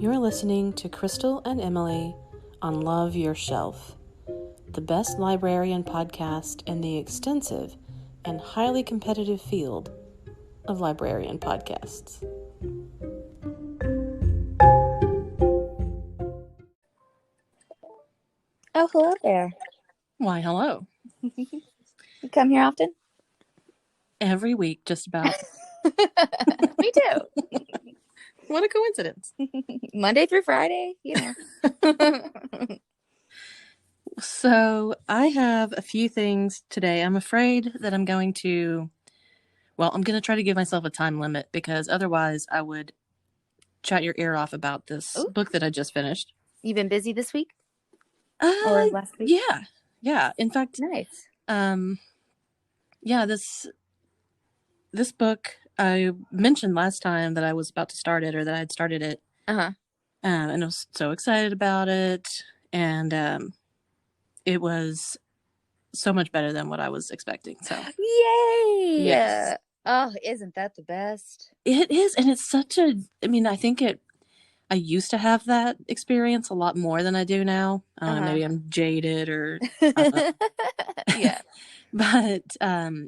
You're listening to Crystal and Emily on Love Your Shelf, the best librarian podcast in the extensive and highly competitive field of librarian podcasts. Oh, hello there. Why, hello. You come here often? Every week, just about. Me too. What a coincidence. Monday through Friday, you know. So I have a few things today. I'm afraid that I'm going to try to give myself a time limit because otherwise I would chat your ear off about this book that I just finished. You been busy this week? Or last week? Yeah. In fact, nice. This book, I mentioned last time that I was about to start it or that I had started it. Uh-huh. And I was so excited about it. And it was so much better than what I was expecting. So, yay! Yes. Oh, isn't that the best? It is. And it's I think I used to have that experience a lot more than I do now. I don't know, maybe I'm jaded or... Yeah. But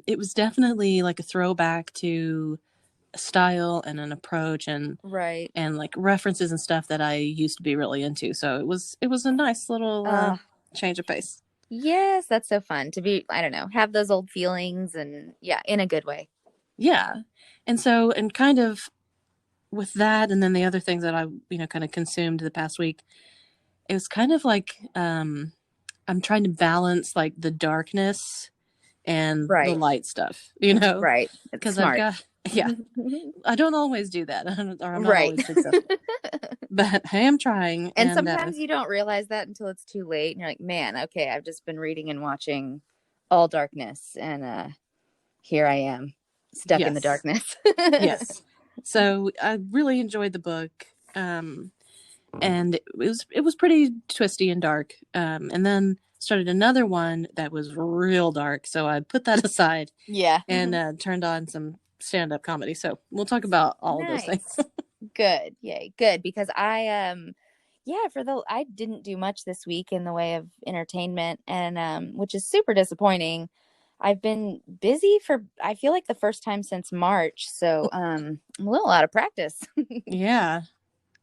it was definitely like a throwback to a style and an approach and like references and stuff that I used to be really into. So it was a nice little change of pace. Yes, that's so fun to be, I don't know, have those old feelings and in a good way. Yeah. And so, and kind of with that, and then the other things that I, kind of consumed the past week, it was kind of like, I'm trying to balance like the darkness and the light stuff, Right. Because I've got, I don't always do that. Or I'm not always successful. But I am trying. And sometimes you don't realize that until it's too late. And you're like, man, okay, I've just been reading and watching all darkness. And here I am stuck in the darkness. Yes. So I really enjoyed the book. And it was pretty twisty and dark. And then started another one that was real dark. So I put that aside. Yeah. And turned on some stand-up comedy. So we'll talk about all of those things. Good. Yay. Good. Because I didn't do much this week in the way of entertainment, and which is super disappointing. I've been busy I feel like the first time since March. So I'm a little out of practice. Yeah,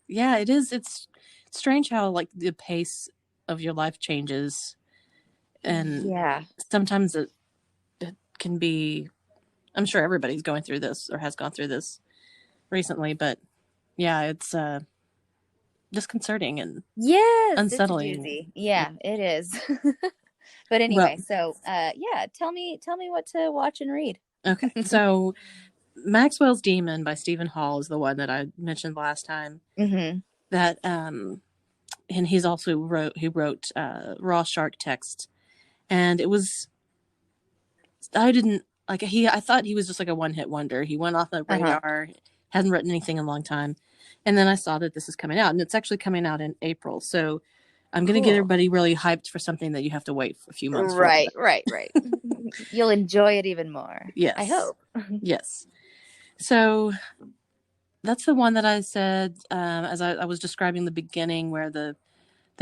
it is. It's strange how like the pace of your life changes. And sometimes it can be, I'm sure everybody's going through this or has gone through this recently, but yeah, it's disconcerting and unsettling. Yeah, it is. But anyway, tell me what to watch and read. Okay. So Maxwell's Demon by Stephen Hall is the one that I mentioned last time. Mm-hmm. That and he's also wrote Raw Shark Text. And it was, I thought he was just like a one-hit wonder. He went off the radar, hasn't written anything in a long time. And then I saw that this is coming out, and it's actually coming out in April. So I'm going to get everybody really hyped for something that you have to wait for a few months for. Right. You'll enjoy it even more. Yes. I hope. Yes. So that's the one that I said, as I was describing the beginning, where the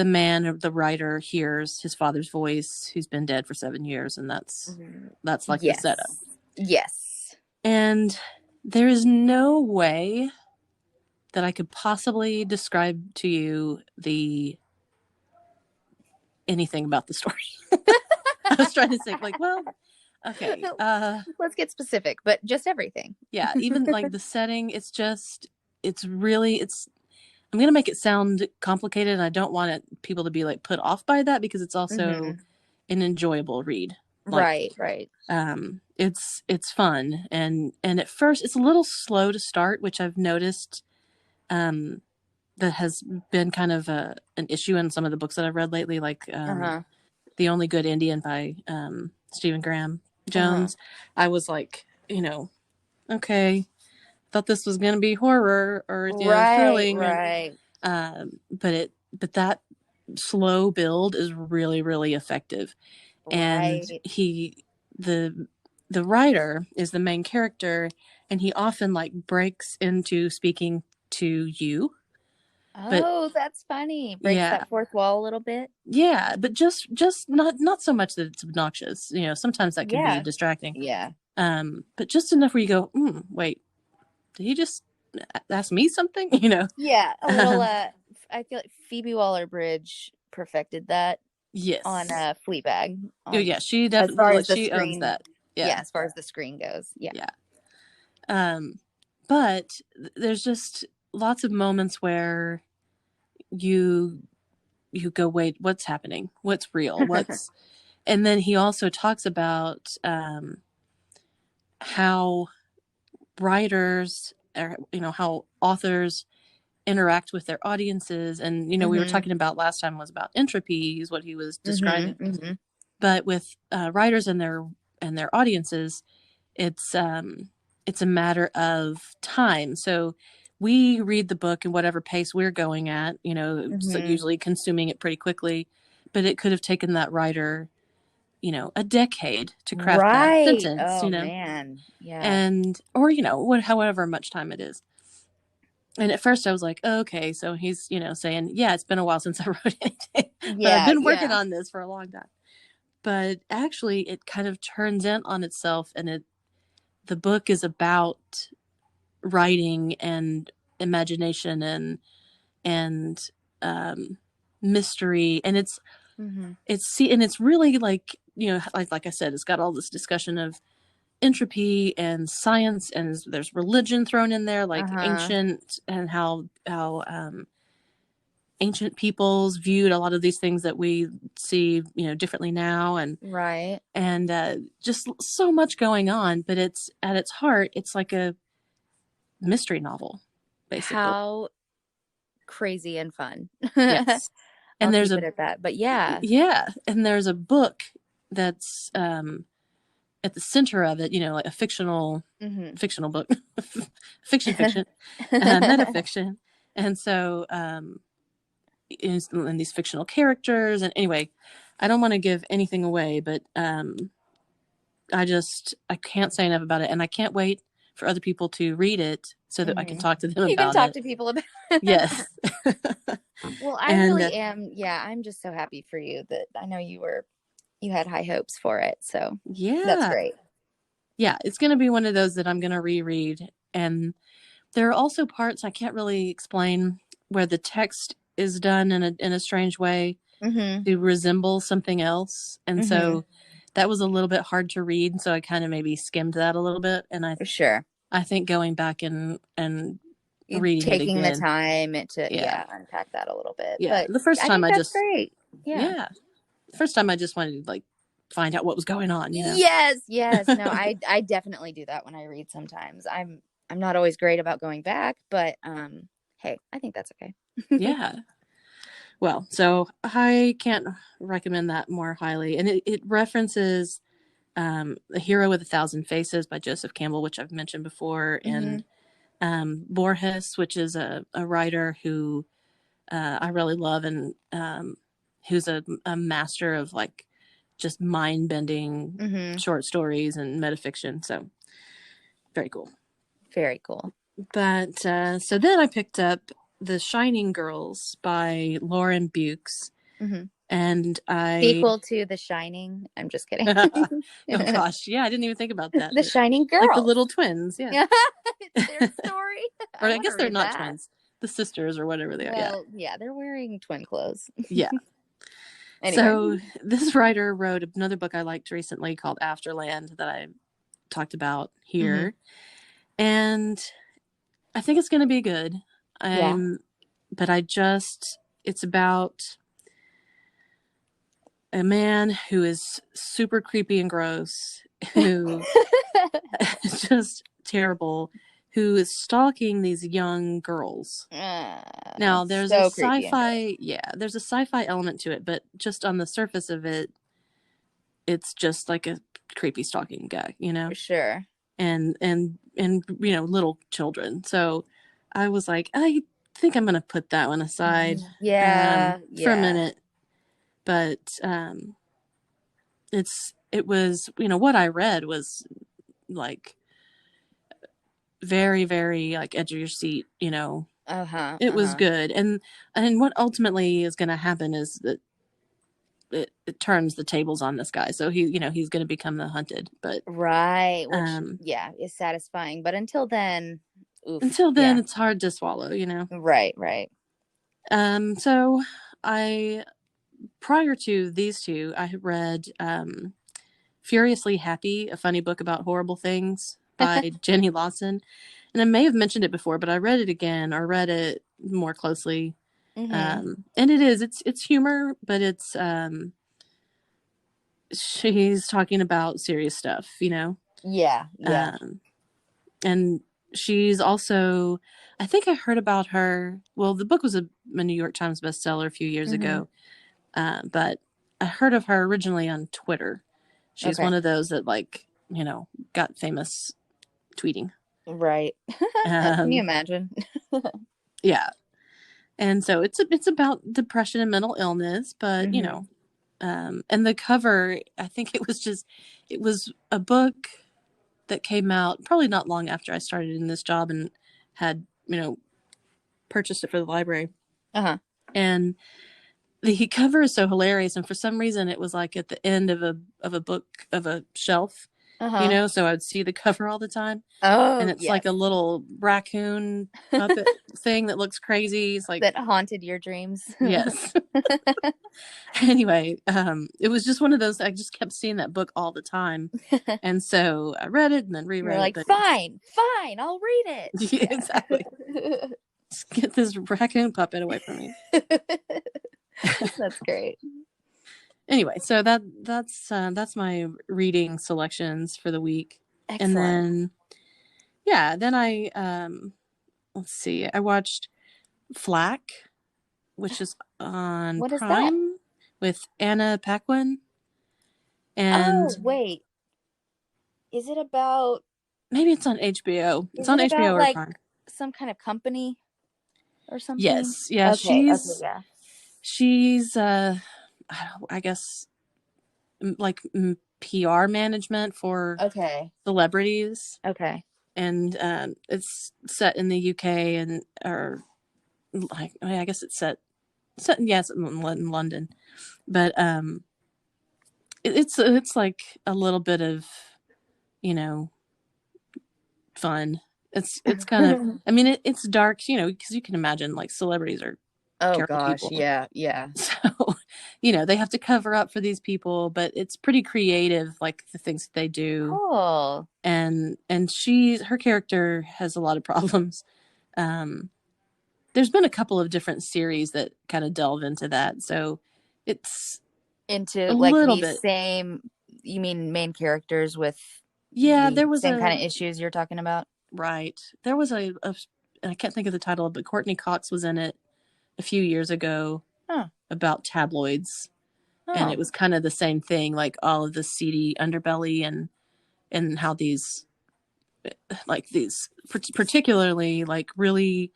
man, the writer, hears his father's voice, who's been dead for 7 years, and that's like the setup. Yes. And there is no way that I could possibly describe to you anything about the story. I was trying to say, like, well, okay. Let's get specific, but just everything. Yeah, even like the setting, I'm going to make it sound complicated, and I don't want people to be like put off by that, because it's also an enjoyable read. Like, right. It's fun, and at first it's a little slow to start, which I've noticed that has been kind of an issue in some of the books that I've read lately, like The Only Good Indian by Stephen Graham Jones. I was like, okay, thought this was going to be horror or thrilling, but that slow build is really, really effective. And the writer is the main character, and he often like breaks into speaking to you But Oh, that's funny. Breaks yeah, that fourth wall a little bit. yeah, but just not so much that it's obnoxious. Sometimes that can be Yeah. distracting. Yeah. But just enough where you go, wait, did he just ask me something? Yeah. A little Um, I feel like Phoebe Waller-Bridge perfected that on yes. Fleabag Oh on yeah, she as far definitely, as like, the she owns screen. that. Yeah, Yeah, as far as the screen goes. Yeah. yeah. Um, but there's just lots of moments where you you go, wait, what's happening? What's real? What's And then he also talks about how writers, or how authors interact with their audiences. And we were Mhm. talking about last time was about entropy, is what he was Mhm. describing. Mhm. But with writers and their audiences, it's a matter of time. So we read the book in whatever pace we're going at, so Mhm. usually consuming it pretty quickly, but it could have taken that writer a decade to craft that Right. sentence, Oh man. Yeah. and or what, however much time it is. And at first I was like, oh, okay, so he's saying, yeah, it's been a while since I wrote anything, but I've Yeah. been working Yeah. on this for a long time. But actually it kind of turns in on itself, and the book is about writing and imagination and mystery, and Mhm. it's really like, like I said, it's got all this discussion of entropy and science, and there's religion thrown in there, like Uh-huh. ancient, and how ancient peoples viewed a lot of these things that we see differently now, Right. and just so much going on. But it's at its heart, it's like a mystery novel, basically. How crazy and fun. Yes. I'll And keep it at that. But yeah. there's a book that's at the center of it, like a Mhm. fictional book, fiction, metafiction. And so and these fictional characters, and anyway, I don't want to give anything away, but I can't say enough about it, and I can't wait for other people to read it so that I can Mhm. talk to them You can about talk it. to people about it. Yes. Well, I And really am. Yeah, I'm just so happy for you that I know you had high hopes for it. So that's yeah, great. yeah, it's going to be one of those that I'm going to reread. And there are also parts I can't really explain where the text is done in a strange way Mhm. to resemble something else. And Mhm. so that was a little bit hard to read. So I kind of maybe skimmed that a little bit. And Sure. I think going back and You reading it taking the again. time to, Yeah. yeah, unpack that a little bit. Yeah. But The first I time think I that's just, great. Yeah. yeah. The first time I just wanted to, like, find out what was going on. Yes, yes. No, I definitely do that when I read sometimes. I'm not always great about going back, but hey, I think that's okay. Yeah. Well, so I can't recommend that more highly. And it references The Hero with a Thousand Faces by Joseph Campbell, which I've mentioned before, Mhm. and Borges, which is a writer who I really love, and who's a master of, like, just mind bending Mhm. short stories and metafiction. So very cool. Very cool. But so then I picked up The Shining Girls by Lauren Bukes, Mhm. and I Sequel to The Shining. I'm just kidding. oh gosh, yeah, I didn't even think about that. The Shining Like the Girls. little twins, yeah. It's their story. Or I I want to guess they're read not that. twins, the sisters or whatever they are. Yeah, Well, yeah, they're wearing twin clothes. yeah. Anyway. So this writer wrote another book I liked recently called Afterland that I talked about Mhm. here, and I think it's going to be good. Yeah. I'm, but it's about a man who is super creepy and gross, who is just terrible, who is stalking these young girls. Now, there's a So creepy and gross. sci-fi, yeah, there's a sci-fi element to it, but just on the surface of it, it's just like a creepy stalking guy. Sure. And little children. So I was like, I think I'm gonna put that one aside Yeah, for a yeah. minute. But it was, what I read was like very, very, like, edge of your seat. Uh-huh. It was Uh-huh. good. And what ultimately is going to happen is that it turns the tables on this guy. So he's going to become the hunted. But Right, which um, yeah, is satisfying. But until then, oof, until then, yeah. it's hard to swallow. Right, right. So I prior to these two, I had read Furiously Happy, a funny book about horrible things by Jenny Lawson. And I may have mentioned it before, but I read it again or read it more closely. Mm-hmm. And it's humor, but she's talking about serious stuff. Yeah, yeah. Um, and she's also, I think I heard about her. Well, the book was a New York Times bestseller a few years Mm-hmm. ago, but I heard of her originally on Twitter. She's Okay. one of those that got famous tweeting. Right. Can you Um, imagine? yeah, and so it's about depression and mental illness, but Mm-hmm. and the cover, I think it was a book that came out probably not long after I started in this job and had purchased it for the library. Uh-huh. And the cover is so hilarious, and for some reason it was like at the end of a book of a shelf, Uh-huh. so I'd see the cover all the time, and Oh, it's like yes. a little raccoon puppet thing that looks crazy. It's like, That haunted your dreams. yes. Anyway, it was just one of those, I just kept seeing that book all the time, and so I read it and then You're reread it. like, But fine, fine, I'll read it. yeah, exactly, Yeah. just get this raccoon puppet away from me. That's great. Anyway, so that's my reading selections for the week. And Excellent. then yeah, then I let's see, I watched Flack, which is on What is that? Prime with Anna Paquin, and Oh, wait. Is it about maybe it's on HBO. It's is on it HBO about or like Prime. some kind of company or something? Yes, yeah, Okay, okay, yeah. she's I guess like PR management for Okay. celebrities, Okay. and it's set in the UK, and or like I guess it's set yes in London, but it's like a little bit of you know fun. It's kind of, I mean, it's dark, because you can imagine like celebrities are Oh terrible gosh, people. yeah, yeah. So, they have to cover up for these people, but it's pretty creative, like the things that they do. Cool. And her character has a lot of problems. Um, there's been a couple of different series that kind of delve into that. So it's Into a like little these bit, same, you mean main characters with yeah, the there was same kind of issues you're talking about? right. There was I can't think of the title, but Courtney Cox was in it a few years ago Huh. about tabloids. And it Oh. was kind of the same thing, like all of the seedy underbelly and how these particularly like really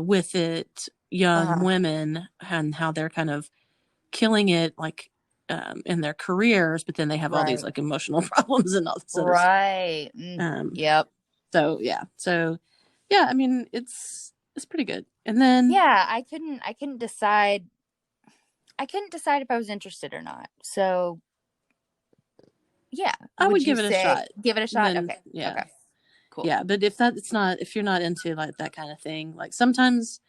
with it young Uh-huh. women and how they're kind of killing it like in their careers, but then they have all these Right. like emotional problems and all this other stuff. Right. Mm. Um, Yep. so yeah, I mean it's pretty good. And then Yeah, I couldn't decide if I was interested or not. So, yeah. I Would would you give it a say shot. give it a And shot? then Okay. yeah, Okay. Cool. yeah. But if you're not into like that kind of thing, like sometimes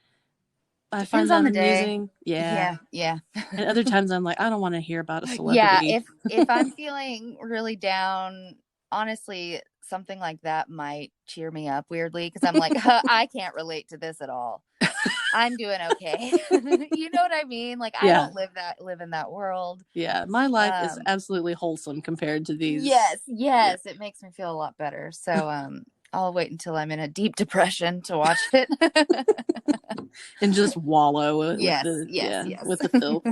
I find Depends that on the day. amusing. Yeah. Yeah, yeah. And other times I'm like, I don't want to hear about a Yeah, celebrity. if I'm feeling really down, honestly, something like that might cheer me up weirdly because I'm like, I can't relate to this at all. I'm doing okay. You know what I mean? Like I Yeah. don't live in that world. Yeah. My life is Um, absolutely wholesome compared to these. yes, Yeah. yes, it makes me feel a lot better. So I'll wait until I'm in a deep depression to watch it. And just wallow with Yes, yes, yes. with the filth.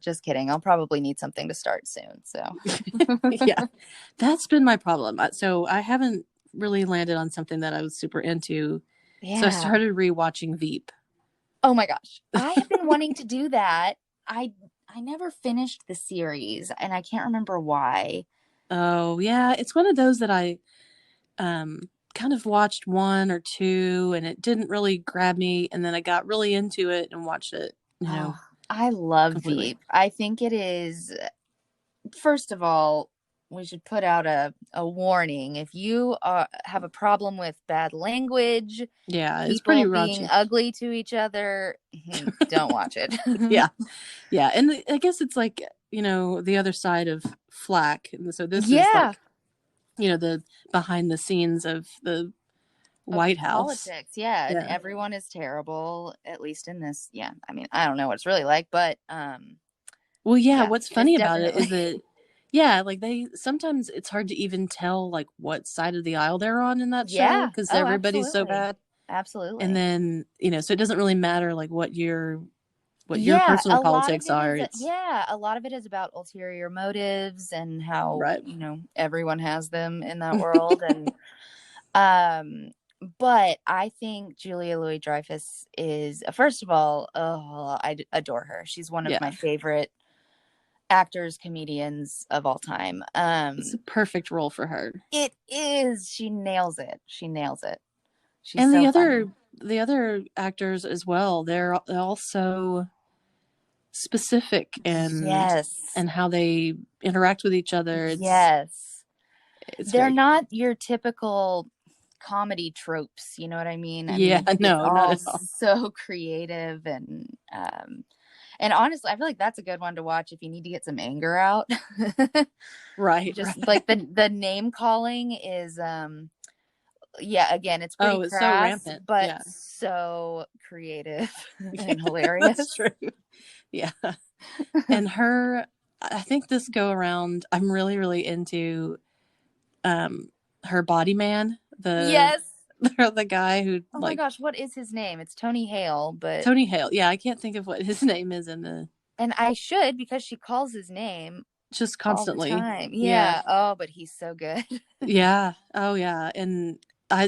Just kidding. I'll probably need something to start soon. So Yeah. That's been my problem. So I haven't really landed on something that I was super into. So I yeah. started rewatching Veep. Oh my gosh. I have been wanting to do that. I never finished the series and I can't remember why. Oh, yeah. It's one of those that um kind of watched one or two and it didn't really grab me, and then I got really into it and watched it, Oh, I love completely. Veep. I think it is, first of all, we should put out a warning. If you have a problem with bad language, Yeah, it's pretty people being raunchy. ugly to each other, don't watch it. Yeah. Yeah, and I guess it's like, the other side of Flack. And so this is Yeah, like, the behind the scenes of the of White House. politics. Yeah, and Yeah. everyone is terrible, at least in this. Yeah, I mean, I don't know what it's really like, but Well, yeah, yeah, what's it's funny about it is definitely. that, yeah, like they sometimes it's hard to even tell like what side of the aisle they're on in that show Yeah. because Oh, everybody's so absolutely. bad. And Absolutely. then, so it doesn't really matter like what your Yeah, personal a lot of politics it are. is, It's yeah, a lot of it is about ulterior motives and how, right. everyone has them in that world. And, um, but I think Julia Louis-Dreyfus is, first of all, oh, adore her. She's one of my Yeah. favorite actors, comedians of all time. It's a perfect role for her. It is, she nails it. She nails it. She's And the so other funny. the other actors as well, they're all so specific Yes. and how they interact with each other. Yes. It's They're very cool. not your typical comedy tropes, you know what I mean? I Yeah, mean, it's no, not all at all. so creative and honestly, I feel like that's a good one to watch if you need to get some anger out. Right, Just like right. the name calling is yeah, again, it's pretty Oh, it's so crass, rampant. but Yeah. so creative Yeah, and that's hilarious. true. Yeah. And I think this go around, I'm really, really into um her body man, the Yes. the guy who Oh my like gosh, what is his name? It's Tony Hale, but Tony Hale. Yeah, I can't think of what his name is in the and I should because she calls his name just all the constantly. time. Yeah. Yeah. Oh, but he's so good. Yeah. Oh yeah. And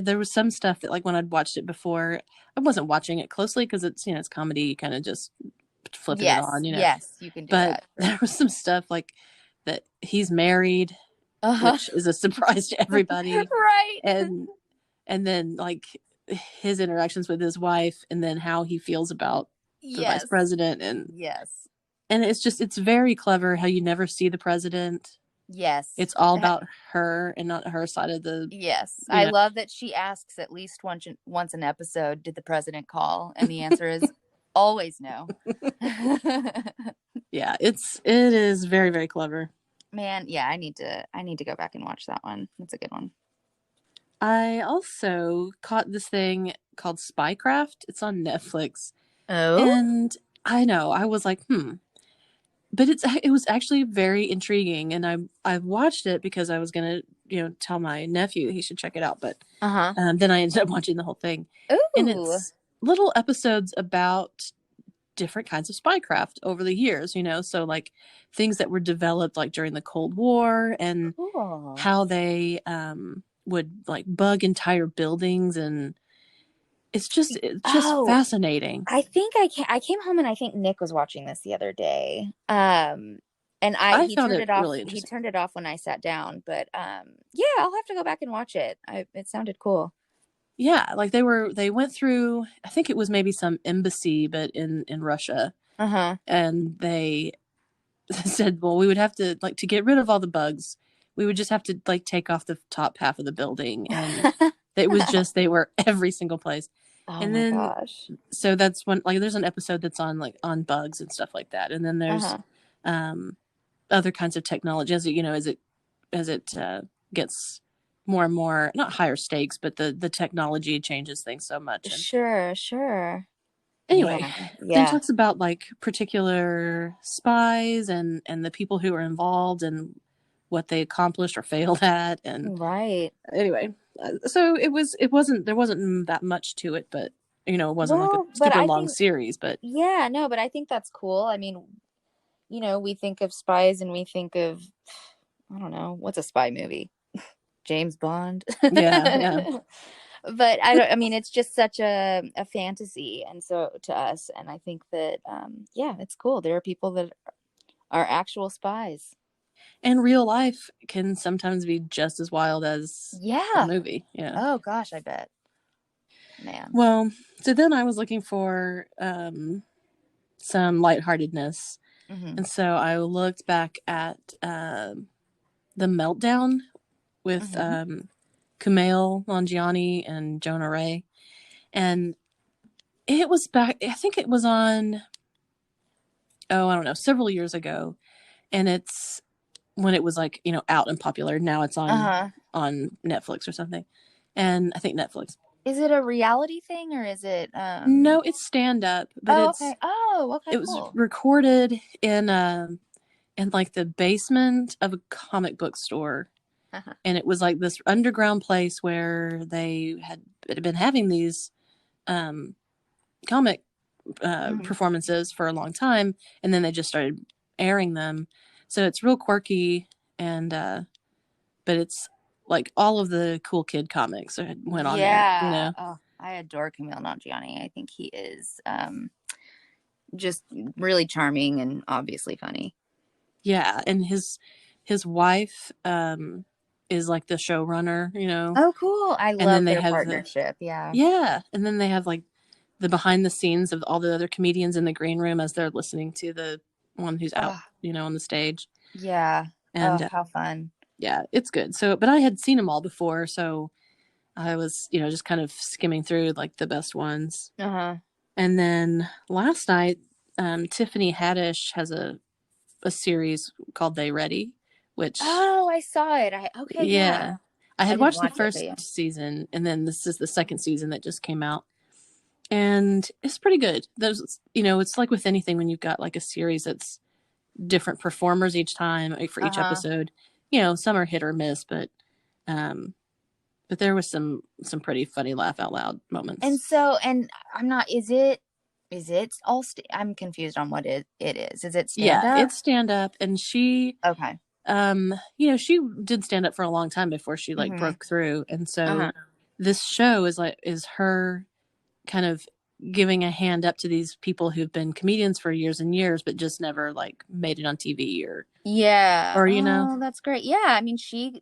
there was some stuff that like when I'd watched it before, I wasn't watching it closely because it's comedy, you kind of just flipping it Yes. on. Yes, you can do But that. there was some stuff like that he's married, Uh-huh. which is a surprise to everybody. Right. And then like his interactions with his wife and then how he feels about the vice Yes. president, and Yes. it's very clever how you never see the president. Yes. It's all about her and not her side of the, Yes. you I know. love that she asks at least once an episode, did the president call? And the answer is always no. Yeah, it is very, very clever. Man, yeah, I need to go back and watch that one. That's a good one. I also caught this thing called Spycraft. It's on Netflix. Oh? And I know, I was like, but it was actually very intriguing, and I watched it because I was gonna tell my nephew he should check it out, but Uh-huh. then I ended up watching the whole thing, and Ooh. it's little episodes about different kinds of spycraft over the years, so like things that were developed like during the Cold War and Cool. how they would like bug entire buildings, and it's just Oh, fascinating. I think I came home and I think Nick was watching this the other day. And I he found turned it it off. really He interesting. turned it off when I sat down, but yeah, I'll have to go back and watch it. It sounded cool. Yeah, like they went through, I think it was maybe some embassy but in Russia, Uh-huh. and they said, well, we would have to like to get rid of all the bugs, we would just have to like take off the top half of the building, and it was just they were every single place. Oh And my then gosh. so that's when like there's an episode that's on like on bugs and stuff like that, and then there's Uh-huh. um other kinds of technology as it gets more and more, not higher stakes, but the technology changes things so much. And Sure, sure. anyway, Man, then yeah. talks about like particular spies and the people who were involved and what they accomplished or failed at. And Right. anyway, so it wasn't there wasn't that much to it, but it wasn't like a Well, but super I long think series. But yeah, no, but I think that's cool. I mean, we think of spies and we think of I don't know, what's a spy movie? James Bond. yeah, yeah. But I mean it's just such a fantasy and so to us and I think that yeah, it's cool. There are people that are actual spies. And real life can sometimes be just as wild as a Yeah. movie. Yeah. Oh gosh, I bet. Man. Well, so then I was looking for some lightheartedness. Mm-hmm. And so I looked back at The Meltdown with Mm-hmm. Kumail Nanjiani and Jonah Ray. And it was back, I think it was on, oh, I don't know, several years ago. And it's when it was like, out and popular. Now it's Uh-huh. on Netflix or something. And I think Netflix. Is it a reality thing or is it No, it's stand up, but Oh, okay. Oh, okay, it was cool. recorded in like the basement of a comic book store. Uh-huh. And it was like this underground place where they had been having these comic Mm-hmm. performances for a long time, and then they just started airing them. So it's real quirky, and but it's like all of the cool kid comics went on there. Yeah. Oh, I adore Camille Nanjiani. I think he is just really charming and obviously funny. Yeah, and his wife is like the showrunner. Oh, cool. I And then love they their have partnership. Yeah. and then they have like the behind the scenes of all the other comedians in the green room as they're listening to the one who's out, Oh, on the stage. yeah. Oh, And how fun. yeah, it's good. So, but I had seen them all before, so I was, just kind of skimming through like the best ones. Uh-huh. And then last night, Tiffany Haddish has a series called They Ready, which, Oh, I saw it. Okay, yeah. yeah, I I had didn't watched the watch it, but first yeah. season, and then this is the second season that just came out. And it's pretty good. There's, it's like with anything when you've got like a series that's different performers each time, like for each Uh-huh. episode. Some are hit or miss, um, but there was some pretty funny laugh out loud And moments. so, and I'm not, is it all, I'm confused on what it is. Is it stand Yeah, up? it's stand up, and she, Okay. she did stand up for a long time before she like Mm-hmm. broke through, and so Uh-huh. this show is her kind of giving a hand up to these people who've been comedians for years and years, but just never like made it on TV Yeah. or Oh, that's great. Yeah. I mean, she,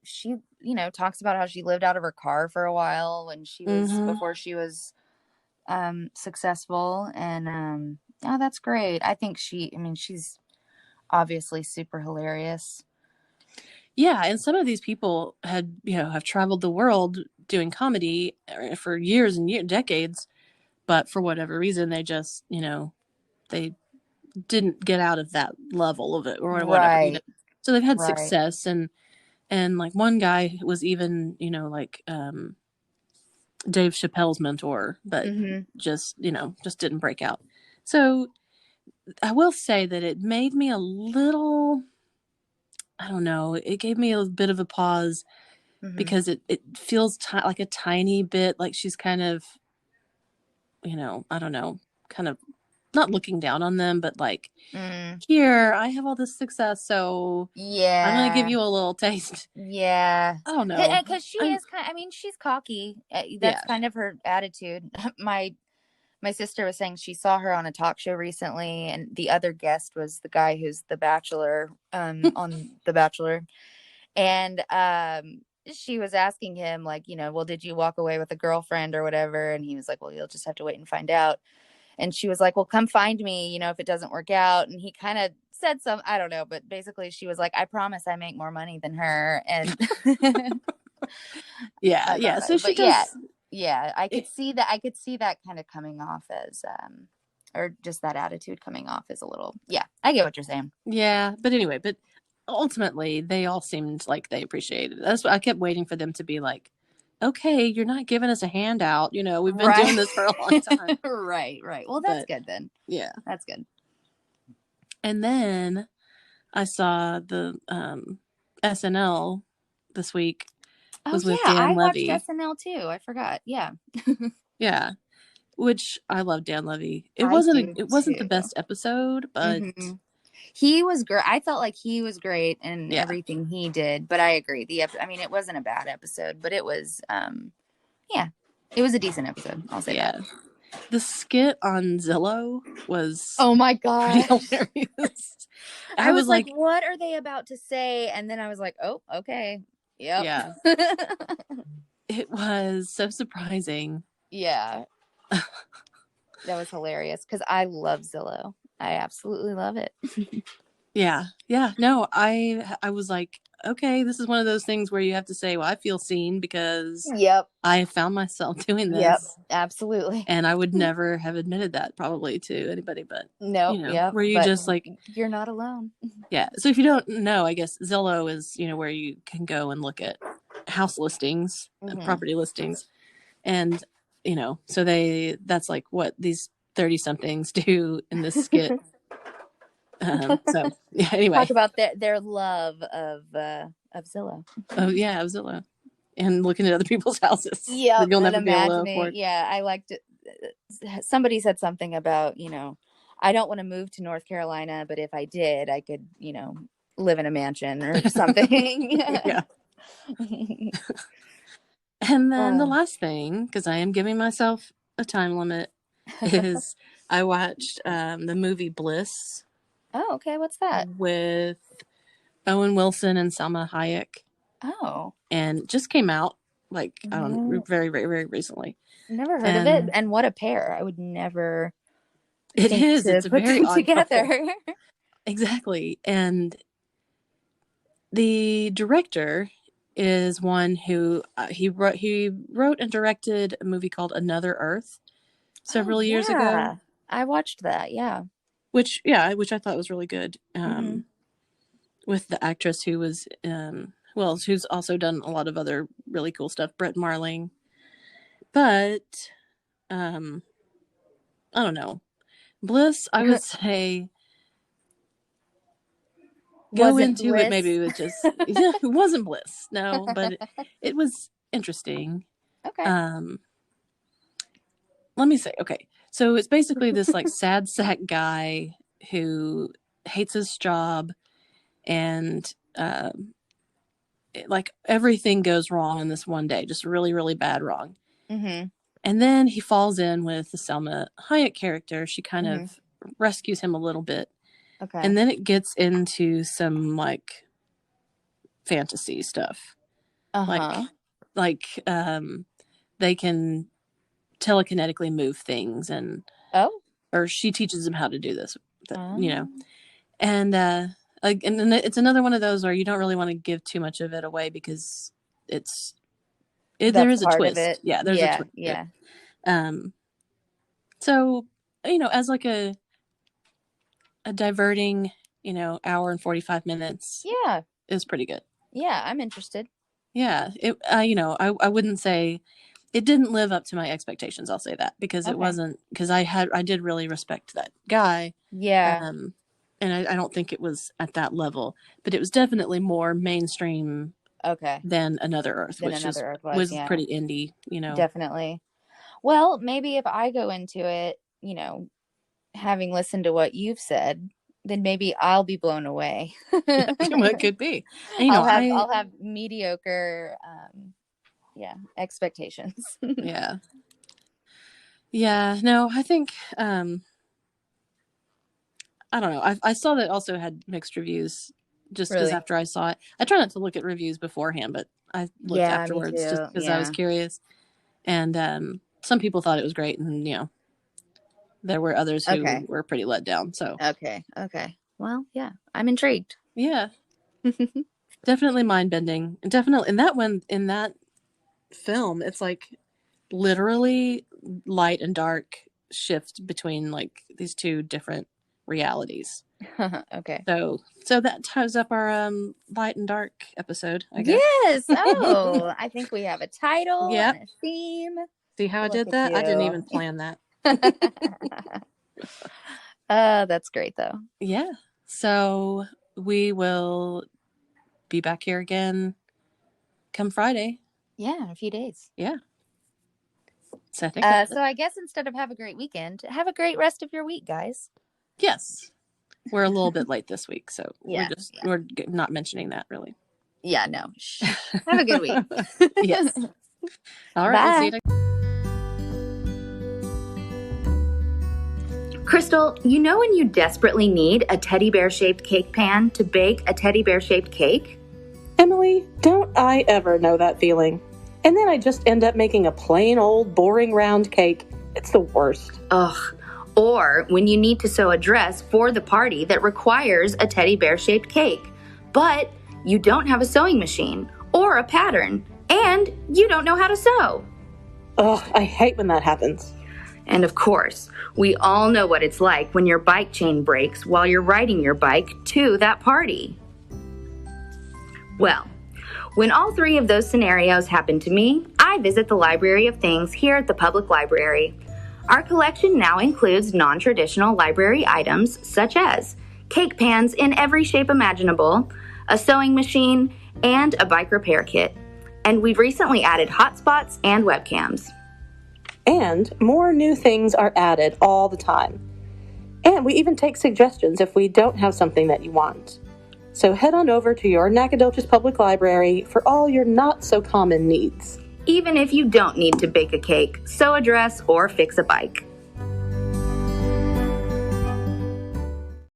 talks about how she lived out of her car for a while when she was hmm before she was successful and oh, that's great. I mean, she's obviously super hilarious. Yeah, and some of these people have traveled the world doing comedy for years and decades, but for whatever reason they just, they didn't get out of that level of it or whatever. Right. So they've had Right. success, and like one guy was even, like Dave Chappelle's mentor, but Mm-hmm. just didn't break out. So I will say that it made me a little, I don't know, it gave me a bit of a pause Mm-hmm. because it feels like a tiny bit like she's kind of, I don't know, kind of not looking down on them, but like, Mm. here, I have all this success, so I'm going to give Yeah. you a little taste. Yeah. I don't know. Because she I'm, is I mean, she's cocky. That's yeah. kind of her attitude. My sister was saying she saw her on a talk show recently, and the other guest was the guy who's the Bachelor, on The Bachelor, and she was asking him like, well, did you walk away with a girlfriend or whatever? And he was like, well, you'll just have to wait and find out. And she was like, well, come find me, if it doesn't work out. And he kind of said some, I don't know, but basically she was like, I promise I make more money than her. And Yeah. I Yeah. thought So that, she but yeah, does. yeah, It, I could see that kind of coming off as, or just that attitude coming off as a little, yeah, I get what you're saying. yeah. But anyway, but ultimately, they all seemed like they appreciated it. That's what I kept waiting for them to be like, okay, you're not giving us a handout. We've been Right. doing this for a long time. Right. Right. Well, that's But good then. yeah. That's good. And then I saw the SNL this week Oh was with yeah, Dan I watched Levy. SNL too. I forgot. Yeah. Yeah, which I love Dan Levy. It I wasn't do it wasn't the too. best episode, but Hmm. He was great. I felt like he was great in yeah, everything he did. But I agree. I mean, it wasn't a bad episode, but it was, yeah, it was a decent episode. I'll say that. yeah. The skit on Zillow was Oh my pretty gosh. hilarious. I was like, what are they about to say? And then I was like, oh, okay. Yep. Yeah. It was so surprising. Yeah. That was hilarious because I love Zillow. I absolutely love it. Yeah. Yeah. No, I was like, okay, this is one of those things where you have to say, well, I feel seen because Yep. I have found myself doing Yep. this. Absolutely. And I would never have admitted that probably to anybody, but Nope. Yep. where you But just like, you're not alone. yeah. So if you don't know, I guess Zillow is, where you can go and look at house listings, property listings. And, so that's like what these 30 somethings do in this skit. So yeah, anyway. Talk about their love of Zillow. Oh yeah, of Zillow. And looking at other people's houses. Yeah. That you'll never be able to afford. Yeah. I liked it. Somebody said something about, I don't want to move to North Carolina, but if I did, I could, live in a mansion or something. Yeah. And then the last thing, because I am giving myself a time limit, is I watched the movie Bliss. Oh, okay. What's that? With Owen Wilson and Salma Hayek. Oh. And it just came out like, I don't know, very, very, very recently. Never heard of it. And what a pair. I would never. It is. It's put very them odd together. couple. Exactly. And the director is one who he wrote and directed a movie called Another Earth several years ago. I watched that. Yeah. Which I thought was really good. With the actress who was, who's also done a lot of other really cool stuff, Brett Marling. But, I don't know. Bliss, I would say, go into it maybe with just, it wasn't Bliss, no, but it was interesting. Okay. Let me say, okay. So it's basically this like sad sack guy who hates his job and like everything goes wrong in this one day, just really, really bad wrong. Mm-hmm. And then he falls in with the Salma Hayek character. She kind of rescues him a little bit. Okay. And then it gets into some like fantasy stuff. Like they can telekinetically move things or she teaches him how to do this, and and it's another one of those where you don't really want to give too much of it away because there is a twist. Yeah, there's a twist. Yeah. So, as like a diverting, hour and 45 minutes. Yeah. Is pretty good. Yeah, I'm interested. Yeah. I wouldn't say it didn't live up to my expectations. I'll say that because it wasn't, because I did really respect that guy. Yeah. And I don't think it was at that level, but it was definitely more mainstream. Okay. Than Another Earth, which was pretty indie, Definitely. Well, maybe if I go into it, having listened to what you've said, then maybe I'll be blown away. It could be. And, I'll have mediocre, expectations. Yeah. Yeah. No, I think, I don't know. I saw that also had mixed reviews just because after I saw it, I try not to look at reviews beforehand, but I looked afterwards just because I was curious. And some people thought it was great, and there were others who were pretty let down. So okay. Well, yeah, I'm intrigued. Yeah, definitely mind bending, and definitely in that film, it's like literally light and dark shift between like these two different realities. Okay. So that ties up our light and dark episode, I guess. Yes. Oh, I think we have a title and a theme. See how I did that? I didn't even plan that. That's great though. Yeah. So we will be back here again come Friday. Yeah, in a few days. Yeah. So I think so I guess instead of have a great weekend, have a great rest of your week, guys. Yes. We're a little bit late this week, so we're not mentioning that really. Yeah, no. Have a good week. Yes. All right. Bye. We'll see you next Crystal, you know when you desperately need a teddy bear-shaped cake pan to bake a teddy bear-shaped cake? Emily, don't I ever know that feeling? And then I just end up making a plain old boring round cake. It's the worst. Ugh. Or when you need to sew a dress for the party that requires a teddy bear-shaped cake, but you don't have a sewing machine or a pattern, and you don't know how to sew. Ugh, I hate when that happens. And of course, we all know what it's like when your bike chain breaks while you're riding your bike to that party. Well, when all three of those scenarios happen to me, I visit the Library of Things here at the public library. Our collection now includes non-traditional library items such as cake pans in every shape imaginable, a sewing machine, and a bike repair kit. And we've recently added hotspots and webcams. And more new things are added all the time. And we even take suggestions if we don't have something that you want. So head on over to your Nacogdoches Public Library for all your not-so-common needs. Even if you don't need to bake a cake, sew a dress, or fix a bike.